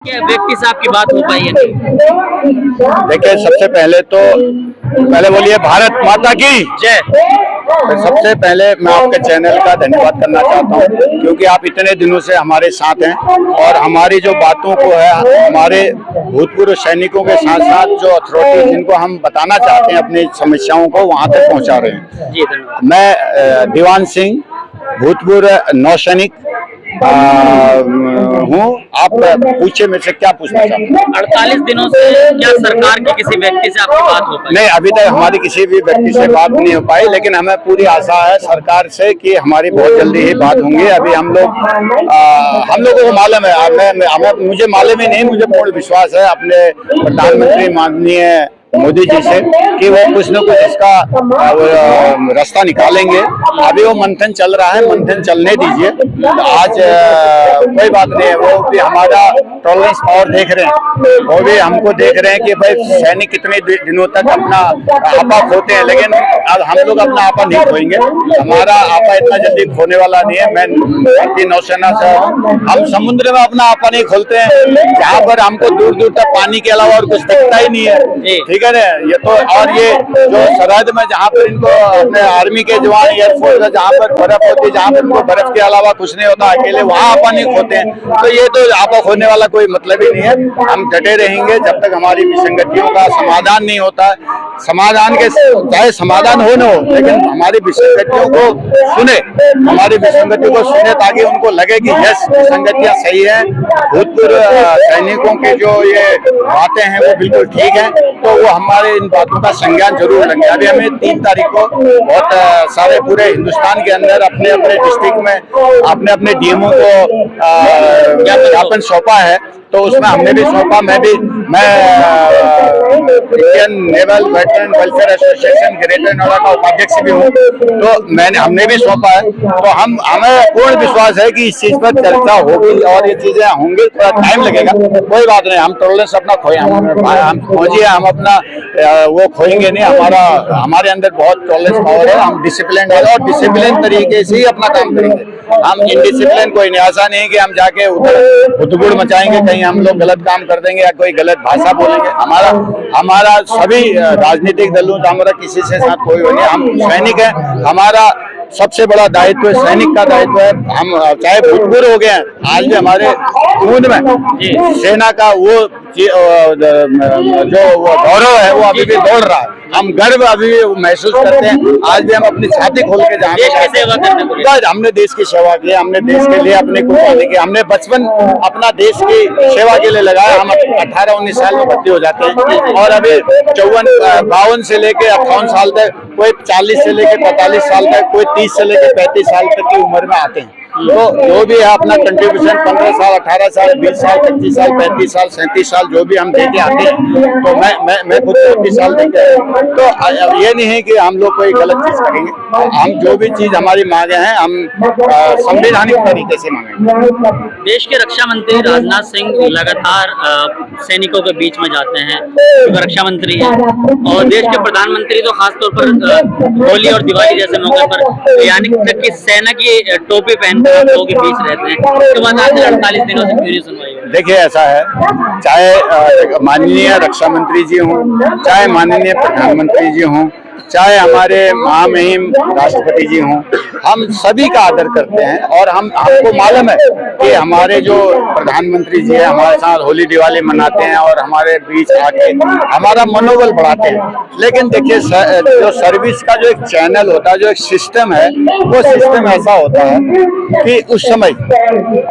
क्या व्यक्ति से आपकी बात हो पाई है नहीं? देखिए, सबसे पहले तो बोलिए भारत माता की जय। तो सबसे पहले मैं आपके चैनल का धन्यवाद करना चाहता हूँ, क्योंकि आप इतने दिनों से हमारे साथ हैं और हमारी जो बातों को है, हमारे भूतपूर्व सैनिकों के साथ साथ जो अथॉरिटी जिनको हम बताना चाहते हैं अपनी समस्याओं को, वहां तक पहुंचा रहे हैं। जी धन्यवाद। मैं दीवान सिंह, भूतपूर्व नौसैनिक हूँ। आप पूछे मेरे से क्या पूछना चाहते हैं? 48 दिनों से क्या सरकार के किसी व्यक्ति से आपकी बात हो पाई? नहीं, अभी तक हमारी किसी भी व्यक्ति से बात नहीं हो पाई, लेकिन हमें पूरी आशा है सरकार से कि हमारी बहुत जल्दी ही बात होंगी। अभी हम लोगों को मालूम है, मुझे मालूम ही नहीं, मुझे पूर्ण विश्वास है अपने प्रधानमंत्री माननीय मोदी जी से कि वो कुछ न कुछ इसका रास्ता निकालेंगे। अभी वो मंथन चल रहा है, मंथन चलने दीजिए। आज कोई बात नहीं है, वो भी हमारा टॉलरेंस पावर देख रहे हैं, वो भी हमको देख रहे हैं कि भाई सैनिक कितने दिनों तक अपना आपा खोते हैं, लेकिन अब हम लोग अपना आपा नहीं खोएंगे। हमारा आपा इतना जल्दी खोने वाला नहीं है। मैं भारतीय नौसेना से हूँ। हम समुद्र में अपना आपा नहीं खोलते हैं, जहाँ पर हमको दूर दूर तक पानी के अलावा और कुछ दिखता ही नहीं है। ठीक है ना? ये तो, और ये जो सरहद में जहाँ पर इनको अपने आर्मी के जवान, एयरफोर्स में जहाँ पर बर्फ होती है, जहाँ पर इनको बर्फ के अलावा कुछ नहीं होता, अकेले वहाँ आपा नहीं खोते हैं। तो ये तो आपा खोने वाला कोई मतलब ही नहीं है। हम डटे रहेंगे जब तक हमारी विसंगतियों का समाधान नहीं होता। समाधान के चाहे समाधान हो न हो, लेकिन हमारी विसंगतियों को सुने, हमारी विसंगतियों को सुने, ताकि उनको लगे कि यस, विसंगतियां सही है। भूतपूर्व सैनिकों की जो ये बातें हैं वो बिल्कुल ठीक है, तो वो हमारे इन बातों का संज्ञान जरूर लेंगे। अभी हमें 3 तारीख को बहुत सारे पूरे हिंदुस्तान के अंदर अपने अपने डिस्ट्रिक्ट में अपने अपने डीएमओ को ज्ञापन सौंपा है, तो उसमें हमने भी सौंपा। मैं Indian naval veteran welfare association greater Noida का उपाध्यक्ष भी हूँ, तो हमने भी सौंपा है। तो हमें पूर्ण विश्वास है कि इस चीज पर चर्चा होगी और ये चीजें होंगी। थोड़ा टाइम लगेगा, कोई बात नहीं। हम टॉलरेंस अपना हम खोजिए, हम अपना वो खोएंगे नहीं। हमारे अंदर बहुत टॉलरेंस पावर है। हम डिसिप्लिन है और डिसिप्लिन तरीके से ही अपना काम करेंगे। हम इनडिसिप्लिन कोई नहीं, ऐसा नहीं कि हम जाके उधर उद्दुगुड़ मचाएंगे, कहीं हम लोग गलत काम कर देंगे या कोई गलत भाषा बोलेंगे। हमारा सभी राजनीतिक दलों से हमारा किसी से साथ कोई नहीं। हम सैनिक हैं, हमारा सबसे बड़ा दायित्व सैनिक का दायित्व है। हम चाहे भूतपूर्व हो गए हैं, आज भी हमारे खून में सेना का वो जो वो गौरव है वो अभी भी दौड़ रहा है। हम गर्व अभी भी महसूस करते हैं। आज भी हम अपनी छाती खोल के जहाँ हमने देश की सेवा की, हमने देश के लिए अपनी कुर्बानी की, हमने बचपन अपना देश की सेवा के लिए लगाया। हम 18-19 साल में भर्ती हो जाते हैं और अभी 52 से लेके 58 साल तक, कोई 40 से लेके 45 साल तक, कोई 30 से लेके 35 साल तक की उम्र में आते हैं। तो जो भी है अपना कंट्रीब्यूशन 15 साल, 18 साल, 20 साल, 25 साल, 35 साल, 37 साल जो भी हम देके आते हैं। तो मैं खुद 35 साल देके आया। तो ये नहीं है कि हम लोग कोई गलत चीज करेंगे। हम जो भी चीज हमारी मांगे हैं, हम संवैधानिक तरीके से मांगेंगे। देश के रक्षा मंत्री राजनाथ सिंह लगातार सैनिकों के बीच में जाते हैं, क्योंकि रक्षा मंत्री है, और देश के प्रधानमंत्री तो खासतौर पर होली और दिवाली जैसे मौके पर यानी तक की सेना की टोपी पहनकर लोगों के बीच रहते हैं। उसके बाद आज 48 दिनों से क्यों नहीं सुनवाई हो रही? देखिए, ऐसा है, चाहे माननीय रक्षा मंत्री जी हों, चाहे माननीय प्रधानमंत्री जी हों, चाहे हमारे महामहिम राष्ट्रपति जी हों, हम सभी का आदर करते हैं। और हमको मालूम है कि हमारे जो प्रधानमंत्री जी है हमारे साथ होली दिवाली मनाते हैं और हमारे बीच आके हमारा मनोबल बढ़ाते हैं। लेकिन देखिए, जो सर्विस का जो एक चैनल होता है, जो एक सिस्टम है, वो सिस्टम ऐसा होता है कि उस समय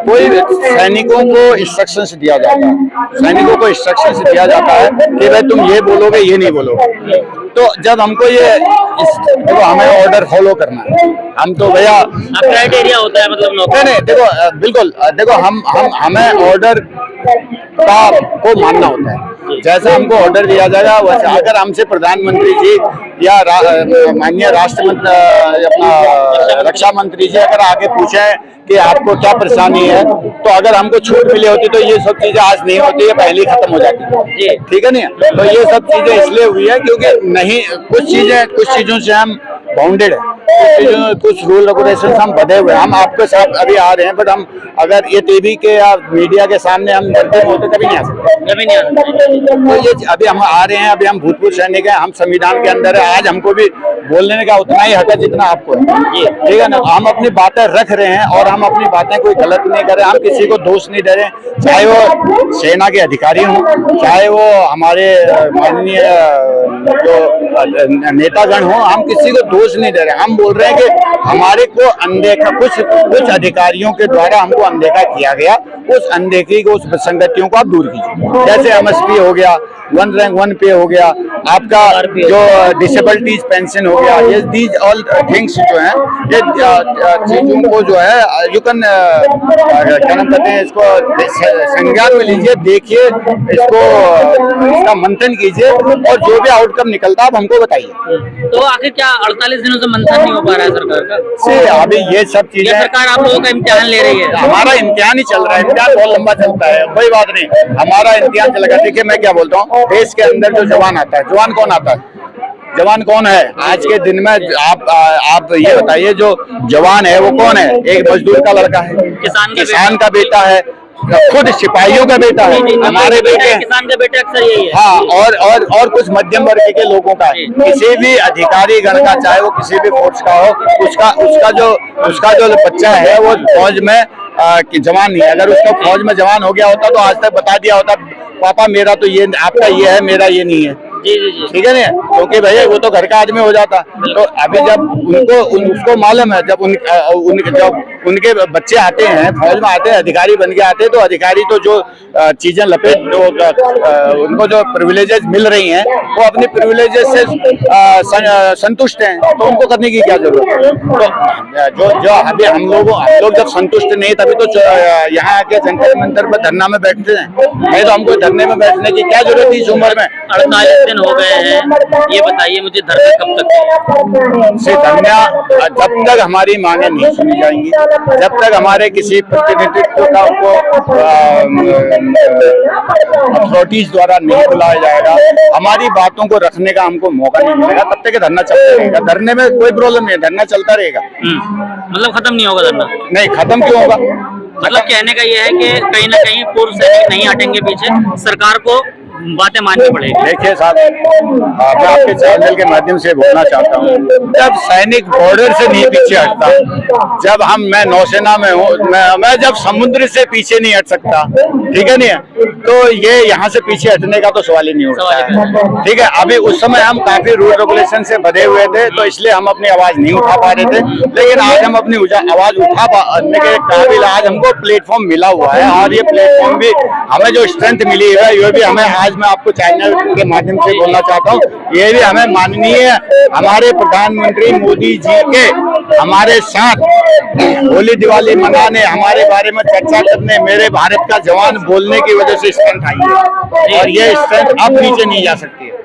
कोई सैनिकों को इंस्ट्रक्शंस दिया जाता है। सैनिकों को इंस्ट्रक्शंस दिया जाता है कि भाई तुम ये बोलोगे, ये नहीं बोलोगे। तो जब हमको देखो, हमें ऑर्डर फॉलो करना है। हम तो भैया क्राइटेरिया होता है, मतलब नहीं, देखो बिल्कुल, देखो हमें ऑर्डर को मानना होता है। जैसा हमको ऑर्डर दिया जाएगा वैसे। अगर हमसे प्रधानमंत्री जी या माननीय राष्ट्रमंत्री अपना रक्षा मंत्री जी अगर आगे पूछे कि आपको क्या परेशानी है, तो अगर हमको छूट मिली होती तो ये सब चीजें आज नहीं होती, ये पहले ही खत्म हो जाती है। ठीक है नहीं? तो ये सब चीजें इसलिए हुई है क्योंकि नहीं, कुछ चीजों से हम बाउंडेड है। कुछ रूल रेगुलेशन हम बधे हुए हैं। हम आपके साथ अभी आ रहे हैं, बट हम अगर ये टीवी के या मीडिया के सामने हम डरते होते कभी नहीं आ सकते, कभी नहीं आ सकते। तो ये अभी हम आ रहे हैं, अभी हम भूतपूर्व सैनिक हैं, हम संविधान के अंदर है। आज हमको भी बोलने का उतना ही हक है जितना आपको है, ठीक है ना। हम अपनी बातें रख रहे हैं और हम अपनी बातें कोई गलत नहीं कर रहे, हम किसी को दोष नहीं दे रहे, चाहे वो सेना के अधिकारी हों, चाहे वो हमारे माननीय जो नेतागण हों, हम किसी को दोष नहीं दे रहे। हम बोल रहे हैं कि हमारे को अनदेखा, कुछ अधिकारियों के द्वारा हमको अनदेखा किया गया, उस अनदेखी को, उस विसंगतियों को आप दूर कीजिए। जैसे एमएसपी हो गया, 1 रैंक 1 पे हो गया, आपका जो डिसेबिलिटीज पेंशन हो गया, ये दीज ऑल थिंग्स जो है, ये चीजों को जो है यू कैन क्या नाम कहते हैं, इसको संज्ञान में लीजिए, देखिए इसको, इसका मंथन कीजिए और जो भी आउटकम निकलता है आप हमको बताइए। तो आखिर क्या 48 दिनों से मंथन नहीं हो पा रहा है सरकार का? अभी ये सब चीजें, सरकार आप लोगों का इम्तिहान ले रही है। हमारा इम्तिहान ही चल रहा है, इम्तिहान बहुत लंबा चलता है, कोई बात नहीं, हमारा इम्तिहान चलेगा। देखिए मैं क्या बोलता हूँ, देश के अंदर जो जवान आता है, जवान कौन आता है? जवान कौन है आज के दिन में? आप ये बताइए, जो जवान है वो कौन है? एक मजदूर का लड़का है, किसान का बेटा है, खुद सिपाहियों का बेटा है, हमारे बेटे, किसान का बेटा अक्सर यही है। हाँ, और कुछ मध्यम वर्ग के लोगों का है। किसी भी अधिकारी गण का, चाहे वो किसी भी फोर्स का हो, उसका जो बच्चा है वो फौज में जवान नहीं है। अगर उसका फौज में जवान हो गया होता तो आज तक बता दिया होता, पापा मेरा तो ये, आपका ये है, मेरा ये नहीं है। जी जी जी, ठीक है ना, क्योंकि भैया वो तो घर का आदमी हो जाता। तो अभी जब उसको मालूम है, जब उनके बच्चे आते हैं, फौज में आते हैं, अधिकारी बन के आते हैं, तो अधिकारी तो जो चीजें लपेट, उनको जो प्रिविलेजेस मिल रही हैं, वो अपनी प्रिविलेजेस से संतुष्ट हैं, तो उनको करने की क्या जरूरत है? तो जो अभी हम लोग जब संतुष्ट नहीं, तभी तो यहाँ आके जंतर मंतर पर धरना में बैठते हैं। नहीं तो हमको धरने में बैठने की क्या जरूरत थी इस उम्र में? 48 दिन हो गए हैं, ये बताइए मुझे, धरना कब तक? से धरना जब तक हमारी मांगे नहीं सुनी जाएंगी, जब तक हमारे किसी प्रतिनिधित्व का उनको अथॉरिटीज द्वारा नहीं बुलाया जाएगा, हमारी बातों को रखने का हमको मौका नहीं मिलेगा, तब तक धरना चलता रहेगा। धरने में कोई प्रॉब्लम नहीं है, धरना चलता रहेगा। मतलब खत्म नहीं होगा धरना? नहीं, खत्म क्यों होगा? मतलब कहने का ये है कि कहीं ना कहीं पूर्व सैनिक नहीं हटेंगे पीछे, सरकार को बातें माननी पड़ेगी। देखिए साहब, मैं आपके चैनल के माध्यम से बोलना चाहता हूँ, जब सैनिक बॉर्डर से नहीं पीछे हटता, जब मैं नौसेना में हूँ, मैं जब समुद्र से पीछे नहीं हट सकता, ठीक है नहीं, तो ये यहाँ से पीछे हटने का तो सवाल ही नहीं उठता है। ठीक है, अभी उस समय हम काफी रूल रेगुलेशन से बधे हुए थे, तो इसलिए हम अपनी आवाज नहीं उठा पा रहे थे, लेकिन आज हम अपनी आवाज उठा पाने के काबिल आज हमको प्लेटफॉर्म मिला हुआ है। और ये प्लेटफॉर्म भी हमें जो स्ट्रेंथ मिली है, ये भी हमें, आज मैं आपको चैनल के माध्यम से बोलना चाहता हूँ, ये भी हमें माननीय हमारे प्रधानमंत्री मोदी जी के हमारे साथ होली दिवाली मनाने, हमारे बारे में चर्चा करने, मेरे भारत का जवान बोलने की वजह से स्ट्रेंथ आई है, और ये स्ट्रेंथ अब नीचे नहीं जा सकती है।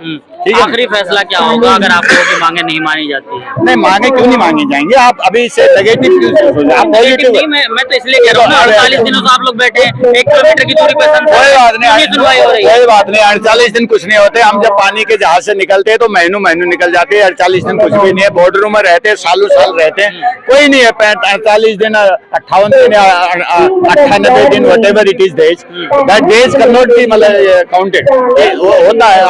आखिरी फैसला क्या होगा अगर आप लोगों की मांगे नहीं मानी जाती है? नहीं, मांगे क्यों नहीं मांगी जाएंगी? आप अभी से नेगेटिव क्यों सोच रहे हैं? आप पॉजिटिव। मैं तो इसलिए कह रहा हूँ ना, 48 दिनों से आप लोग बैठे, 1 किलोमीटर की दूरी पर कोई बात नहीं, सुनवाई हो रही है। कोई बात नहीं, 48 दिन कुछ नहीं होते। हम जब पानी के जहाज से निकलते हैं तो महीनों निकल जाते हैं, 48 दिन कुछ भी नहीं है। बॉर्डरों में रहते हैं, सालों साल रहते हैं, कोई नहीं है। 48 दिन, 58 दिन, 98 दिन, what ever it is days, that days can not be मतलब काउंटेड। होता है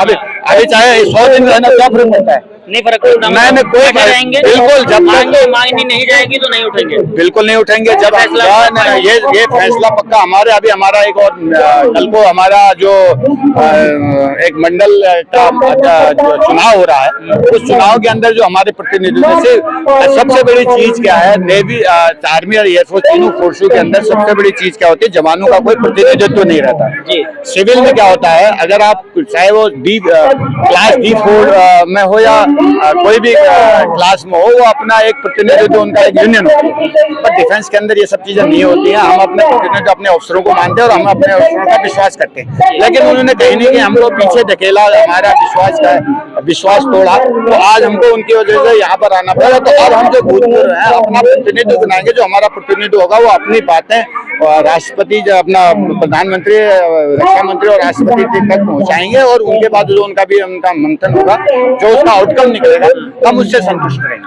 अभी चाहे 100 दिन रहना, क्या फर्क पड़ता है? नहीं फर्क पड़ता। मैंने कोई रहेंगे, बिल्कुल, जब मांगनी नहीं जाएगी तो नहीं उठेंगे, बिल्कुल नहीं उठेंगे। जब ये फैसला पक्का हमारा एक और कल को हमारा जो एक मंडल का जो चुनाव हो रहा है, उस चुनाव के अंदर जो हमारे प्रतिनिधित्व से सबसे बड़ी चीज क्या है, नेवी, आर्मी और एयरफोर्स, तीनों फोर्सों के अंदर सबसे बड़ी चीज क्या होती है? जवानों का कोई प्रतिनिधित्व नहीं रहता है। सिविल में क्या होता है, अगर आप चाहे वो क्लास D4 में हो या कोई भी क्लास में हो, वो अपना एक प्रतिनिधित्व, उनका एक यूनियन होती है। पर डिफेंस के अंदर ये सब चीजें नहीं होती हैं। हम अपने प्रतिनिधित्व, अपने अफसरों को मानते हैं और हम अपने अफसरों का विश्वास करते हैं, लेकिन उन्होंने कहीं नहीं कि हमको पीछे धकेला, हमारा विश्वास तोड़ा, तो आज हमको उनकी वजह से यहाँ पर आना पड़ा। तो अब हम जो भूतपूर्व हैं, अपना प्रतिनिधित्व बनाएंगे, जो हमारा प्रतिनिधित्व होगा वो अपनी बातें राष्ट्रपति, जो अपना प्रधानमंत्री, रक्षा मंत्री और राष्ट्रपति तक पहुंचाएंगे, और उनके बाद जो उनका मंथन होगा, जो उसका आउटकम निकलेगा, हम उससे संतुष्ट रहेंगे।